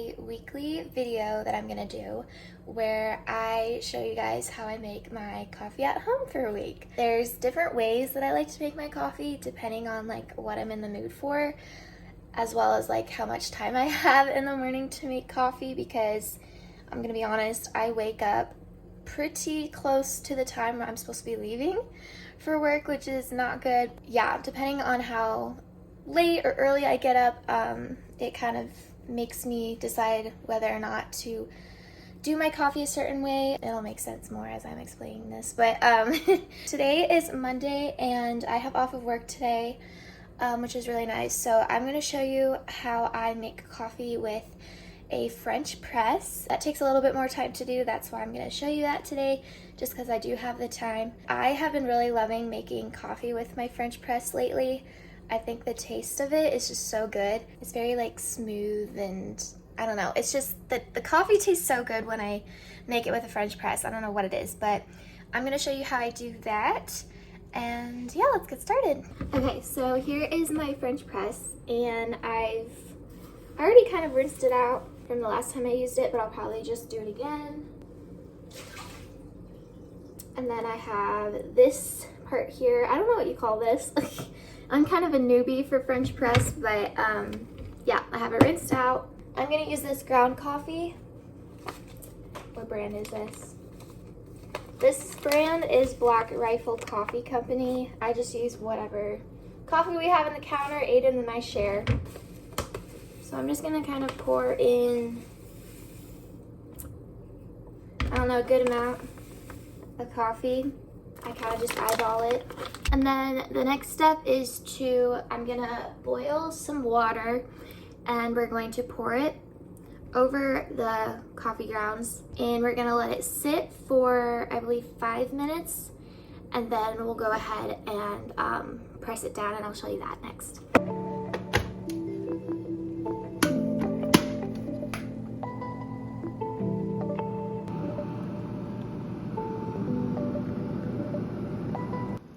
a weekly video that I'm gonna do where I show you guys how I make my coffee at home for a week. There's different ways that I like to make my coffee depending on like what I'm in the mood for, as well as like how much time I have in the morning to make coffee, because I'm gonna be honest, I wake up pretty close to the time where I'm supposed to be leaving for work, which is not good. Yeah, depending on how late or early I get up, it kind of makes me decide whether or not to do my coffee a certain way. It'll make sense more as I'm explaining this, but today is Monday and I have off of work today, which is really nice. So I'm going to show you how I make coffee with a French press. That takes a little bit more time to do. That's why I'm going to show you that today, just because I do have the time. I have been really loving making coffee with my French press lately. I think the taste of it is just so good. It's very like smooth, and I don't know, it's just the coffee tastes so good when I make it with a French press. I don't know what it is, but I'm gonna show you how I do that. And yeah, let's get started. Okay, so here is my French press, and I've already kind of rinsed it out from the last time I used it, but I'll probably just do it again. And then I have this part here. I don't know what you call this. I'm kind of a newbie for French press, but yeah, I have it rinsed out. I'm gonna use this ground coffee. What brand is this? This brand is Black Rifle Coffee Company. I just use whatever coffee we have on the counter. Aiden and I share. So I'm just gonna kind of pour in, I don't know, a good amount of coffee. I kind of just eyeball it. And then the next step is I'm gonna boil some water, and we're going to pour it over the coffee grounds, and we're gonna let it sit for, I believe, 5 minutes, and then we'll go ahead and press it down, and I'll show you that next.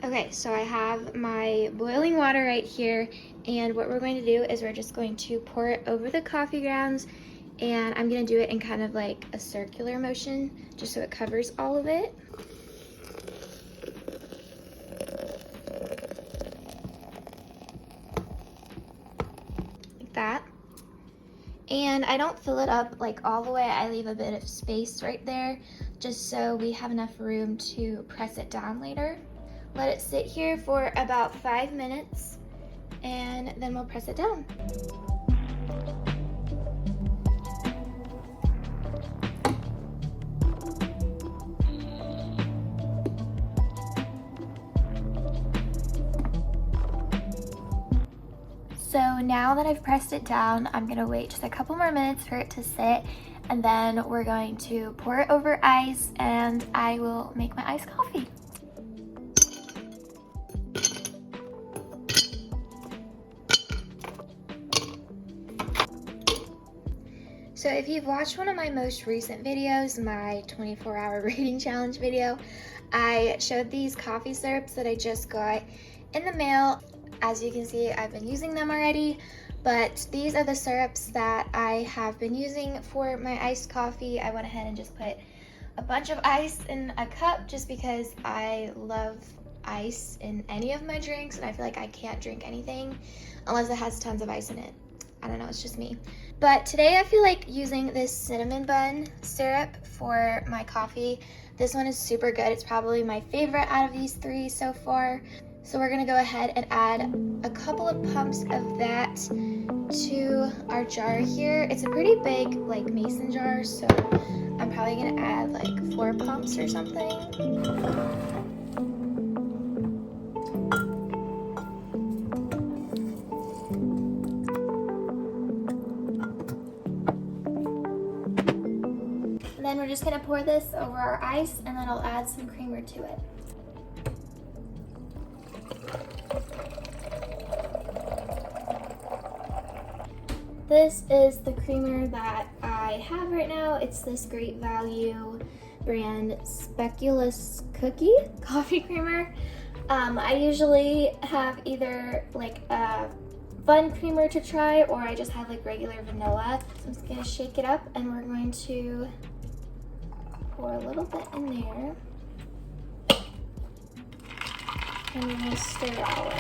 Okay, so I have my boiling water right here, and what we're going to do is we're just going to pour it over the coffee grounds, and I'm going to do it in kind of like a circular motion, just so it covers all of it. Like that. And I don't fill it up like all the way, I leave a bit of space right there, just so we have enough room to press it down later. Let it sit here for about 5 minutes, and then we'll press it down. So now that I've pressed it down, I'm gonna wait just a couple more minutes for it to sit, and then we're going to pour it over ice, and I will make my iced coffee. So if you've watched one of my most recent videos, my 24-hour rating challenge video, I showed these coffee syrups that I just got in the mail. As you can see, I've been using them already, but these are the syrups that I have been using for my iced coffee. I went ahead and just put a bunch of ice in a cup just because I love ice in any of my drinks, and I feel like I can't drink anything unless it has tons of ice in it. I don't know, it's just me. But today I feel like using this cinnamon bun syrup for my coffee. This one is super good. It's probably my favorite out of these three so far. So we're gonna go ahead and add a couple of pumps of that to our jar here. It's a pretty big like mason jar, so I'm probably gonna add like 4 pumps or something. Then we're just gonna pour this over our ice, and then I'll add some creamer to it. This is the creamer that I have right now. It's this Great Value brand Speculous Cookie coffee creamer. I usually have either like a fun creamer to try, or I just have like regular vanilla. So I'm just gonna shake it up and we're going to pour a little bit in there. And we're gonna stir it all up.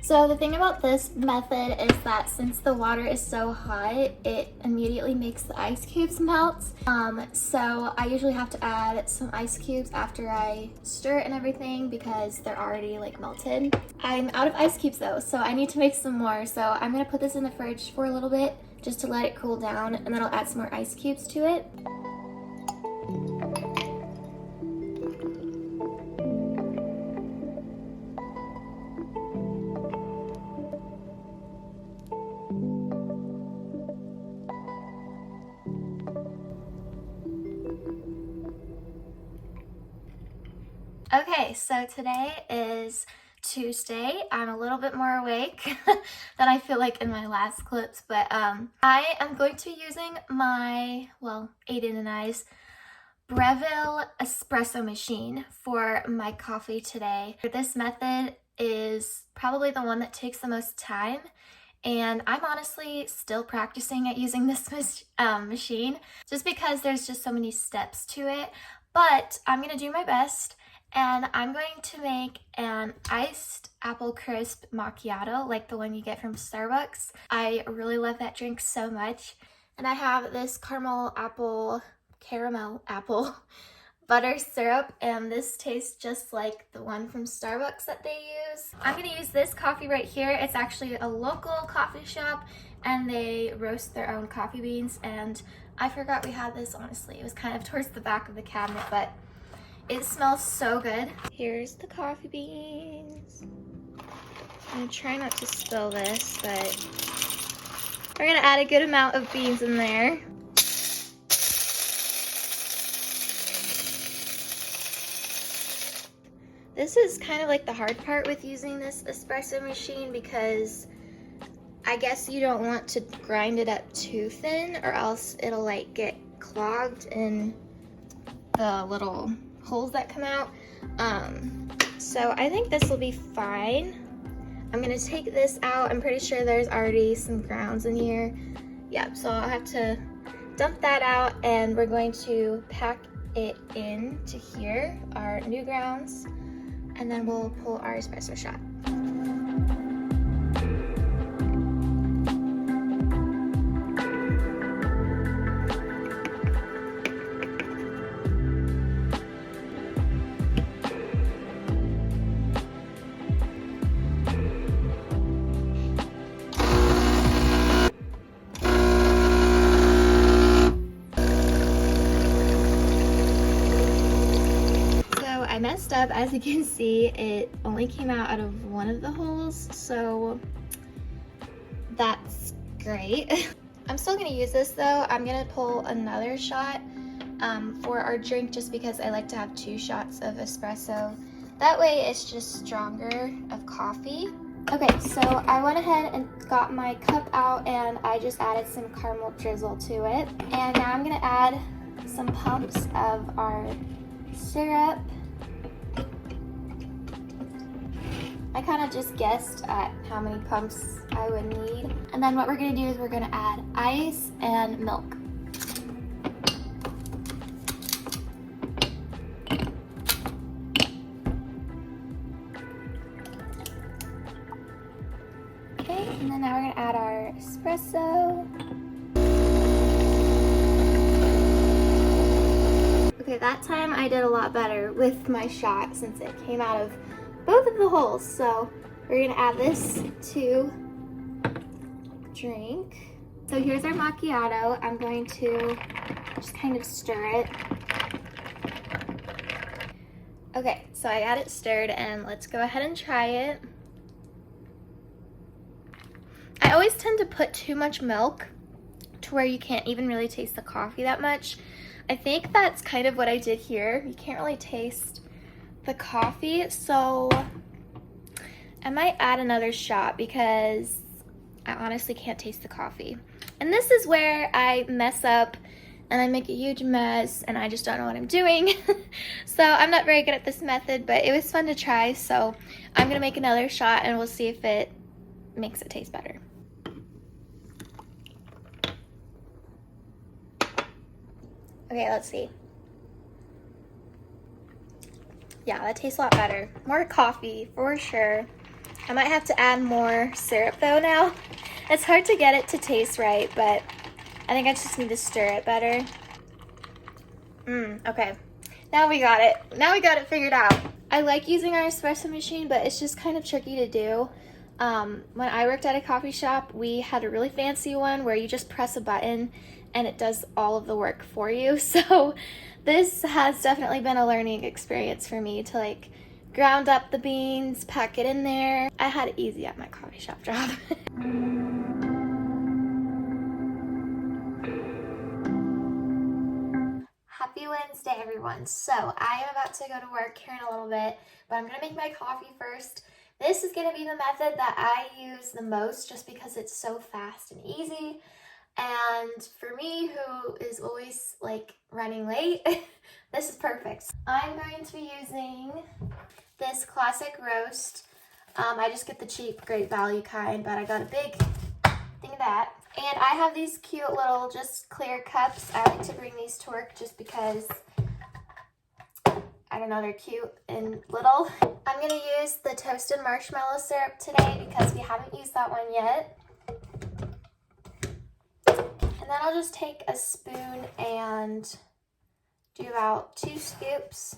So the thing about this method is that since the water is so hot, it immediately makes the ice cubes melt. So I usually have to add some ice cubes after I stir it and everything because they're already like melted. I'm out of ice cubes though, so I need to make some more. So I'm gonna put this in the fridge for a little bit just to let it cool down, and then I'll add some more ice cubes to it. Okay, so today is Tuesday. I'm a little bit more awake than I feel like in my last clips, but I am going to be using my, well, Aiden and I's Breville espresso machine for my coffee today. This method is probably the one that takes the most time, and I'm honestly still practicing at using this machine just because there's just so many steps to it, but I'm gonna do my best. And I'm going to make an iced apple crisp macchiato, like the one you get from Starbucks. I really love that drink so much. And I have this caramel apple butter syrup, and this tastes just like the one from Starbucks that they use. I'm gonna use this coffee right here. It's actually a local coffee shop, and they roast their own coffee beans. And I forgot we had this, honestly. It was kind of towards the back of the cabinet, but it smells so good. Here's the coffee beans. I'm gonna try not to spill this, but we're gonna add a good amount of beans in there. This is kind of like the hard part with using this espresso machine because I guess you don't want to grind it up too thin or else it'll like get clogged in the little holes that come out. So I think this will be fine. I'm gonna take this out. I'm pretty sure there's already some grounds in here. Yep, so I'll have to dump that out, and we're going to pack it into here, our new grounds, and then we'll pull our espresso shot. I messed up. As you can see, it only came out of one of the holes, so that's great. I'm still gonna use this though. I'm gonna pull another shot for our drink just because I like to have 2 shots of espresso. That way it's just stronger of coffee. Okay, so I went ahead and got my cup out and I just added some caramel drizzle to it. And now I'm gonna add some pumps of our syrup. I kind of just guessed at how many pumps I would need. And then what we're gonna do is we're gonna add ice and milk. Okay, and then now we're gonna add our espresso. Okay, that time I did a lot better with my shot since it came out of both of the holes. So we're gonna add this to drink. So here's our macchiato. I'm going to just kind of stir it. Okay, so I got it stirred and let's go ahead and try it. I always tend to put too much milk to where you can't even really taste the coffee that much. I think that's kind of what I did here. You can't really taste the coffee, so I might add another shot because I honestly can't taste the coffee. And this is where I mess up and I make a huge mess and I just don't know what I'm doing. So I'm not very good at this method, but it was fun to try. So I'm gonna make another shot and we'll see if it makes it taste better. Okay, let's see. Yeah, that tastes a lot better. More coffee, for sure. I might have to add more syrup though now. It's hard to get it to taste right, but I think I just need to stir it better. Okay. Now we got it. Now we got it figured out. I like using our espresso machine, but it's just kind of tricky to do. When I worked at a coffee shop, we had a really fancy one where you just press a button and it does all of the work for you. So this has definitely been a learning experience for me to like ground up the beans, pack it in there. I had it easy at my coffee shop job. Happy Wednesday, everyone. So I am about to go to work here in a little bit, but I'm gonna make my coffee first. This is gonna be the method that I use the most just because it's so fast and easy. And for me, who is always like running late, this is perfect. I'm going to be using this classic roast. I just get the cheap, great value kind, but I got a big thing of that. And I have these cute little just clear cups. I like to bring these to work just because, I don't know, they're cute and little. I'm gonna use the toasted marshmallow syrup today because we haven't used that one yet. And then I'll just take a spoon and do about 2 scoops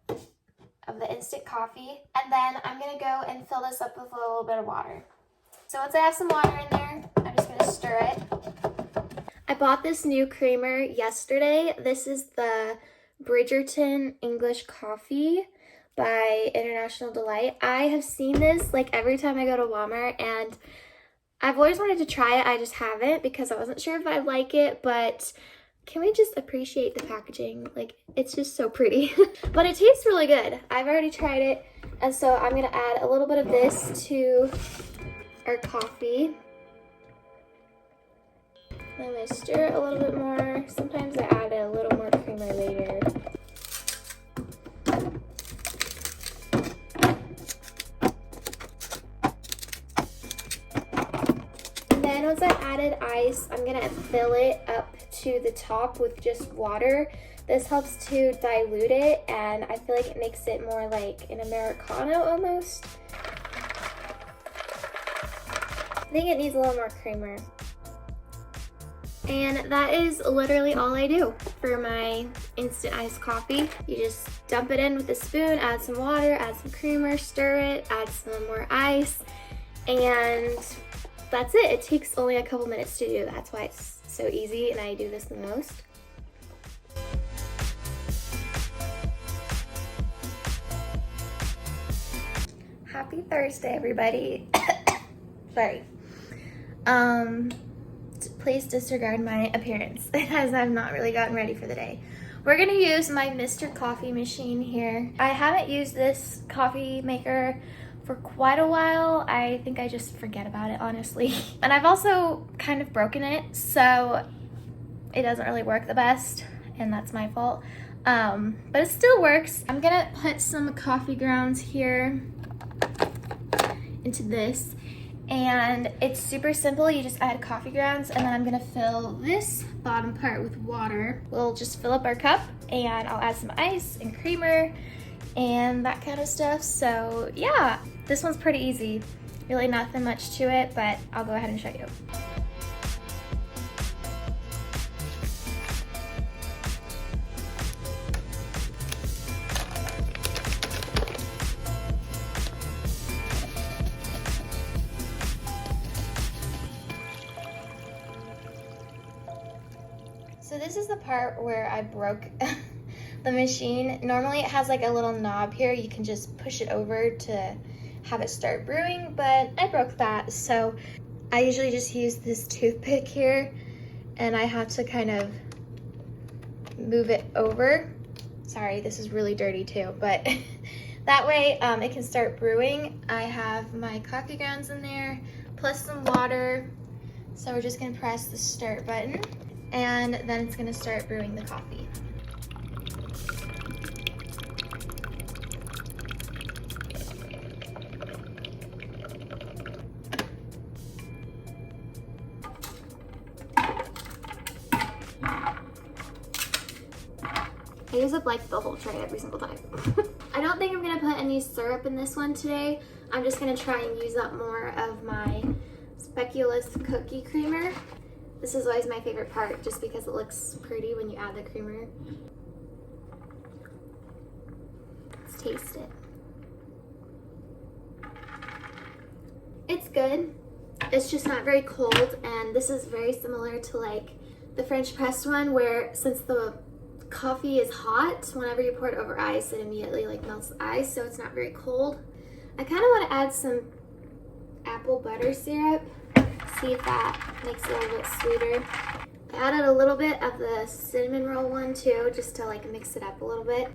of the instant coffee. And then I'm gonna go and fill this up with a little bit of water. So once I have some water in there, I'm just gonna stir it. I bought this new creamer yesterday. This is the Bridgerton English Coffee by International Delight. I have seen this like every time I go to Walmart, and I've always wanted to try it. I just haven't because I wasn't sure if I'd like it, but can we just appreciate the packaging? Like, it's just so pretty. But it tastes really good. I've already tried it, and so I'm gonna add a little bit of this to our coffee. I'm gonna stir it a little bit more. Sometimes I add a little more creamer later. And then once I've added ice, I'm gonna fill it up to the top with just water. This helps to dilute it, and I feel like it makes it more like an Americano almost. I think it needs a little more creamer. And that is literally all I do for my instant iced coffee. You just dump it in with a spoon, add some water, add some creamer, stir it, add some more ice, and that's it. It takes only a couple minutes to do. That's why it's so easy and I do this the most. Happy Thursday, everybody. Sorry. Please disregard my appearance as I've not really gotten ready for the day. We're gonna use my Mr. Coffee machine here. I haven't used this coffee maker for quite a while. I think I just forget about it, honestly. And I've also kind of broken it, so it doesn't really work the best, and that's my fault. But it still works. I'm gonna put some coffee grounds here into this. And it's super simple. You just add coffee grounds, and then I'm gonna fill this bottom part with water. We'll just fill up our cup, and I'll add some ice and creamer and that kind of stuff. So yeah, this one's pretty easy. Really nothing much to it, but I'll go ahead and show you. So this is the part where I broke the machine. Normally it has like a little knob here. You can just push it over to have it start brewing, but I broke that. So I usually just use this toothpick here, and I have to kind of move it over. Sorry, this is really dirty too, but that way it can start brewing. I have my coffee grounds in there, plus some water. So we're just gonna press the start button. and then it's gonna start brewing the coffee. I use up like the whole tray every single time. I don't think I'm gonna put any syrup in this one today. I'm just gonna try and use up more of my speculoos cookie creamer. This is always my favorite part just because it looks pretty when you add the creamer. Let's taste it. It's good. It's just not very cold, and this is very similar to like the French press one, where since the coffee is hot, whenever you pour it over ice, it immediately like melts the ice, so it's not very cold. I kind of want to add some apple butter syrup, see if that makes it a little bit sweeter. I added a little bit of the cinnamon roll one too, just to like mix it up a little bit.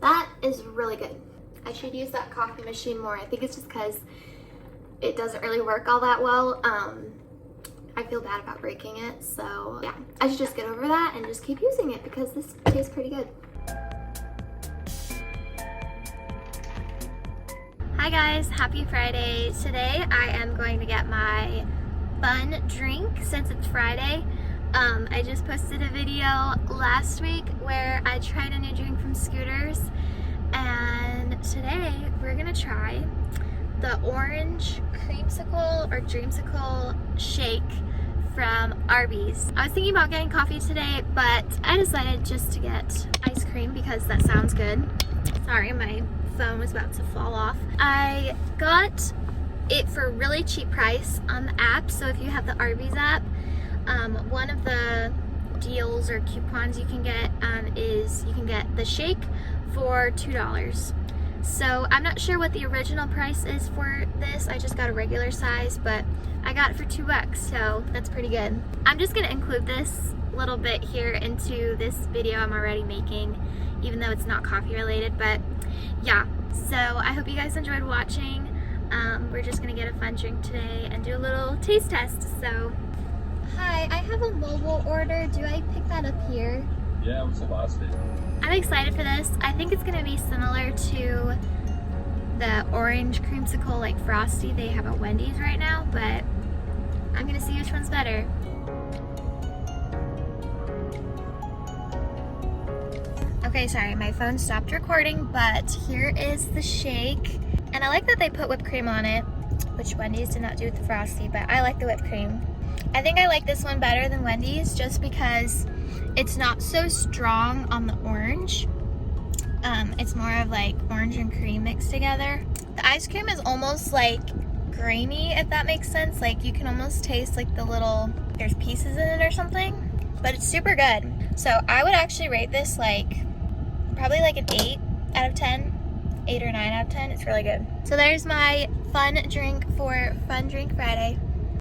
That is really good. I should use that coffee machine more. I think it's just because it doesn't really work all that well. I feel bad about breaking it, so yeah, I should just get over that and just keep using it because this tastes pretty good. Hi guys, happy Friday. Today I am going to get my fun drink since it's Friday. I just posted a video last week where I tried a new drink from Scooters, and today we're gonna try the orange creamsicle or dreamsicle shake from Arby's. I was thinking about getting coffee today, but I decided just to get ice cream because that sounds good. Sorry, my phone was about to fall off. I got it for a really cheap price on the app, so if you have the Arby's app, one of the deals or coupons you can get is you can get the shake for $2. So I'm not sure what the original price is for this. I just got a regular size, but I got it for $2, so that's pretty good. I'm just gonna include this little bit here into this video I'm already making, even though it's not coffee related, but yeah. So I hope you guys enjoyed watching. We're just gonna get a fun drink today and do a little taste test, so. Hi, I have a mobile order. Do I pick that up here? Yeah, what's the last name? I'm excited for this. I think it's gonna be similar to the orange creamsicle like Frosty they have at Wendy's right now, but I'm gonna see which one's better. Okay, sorry, my phone stopped recording, but here is the shake. And I like that they put whipped cream on it, which Wendy's did not do with the Frosty, but I like the whipped cream. I think I like this one better than Wendy's just because it's not so strong on the orange. It's more of like orange and cream mixed together. The ice cream is almost like grainy, if that makes sense. Like you can almost taste like the little, there's pieces in it or something, but it's super good. So I would actually rate this like, probably like an 8 out of 10, 8 or 9 out of 10. It's really good. So there's my fun drink for Fun Drink Friday.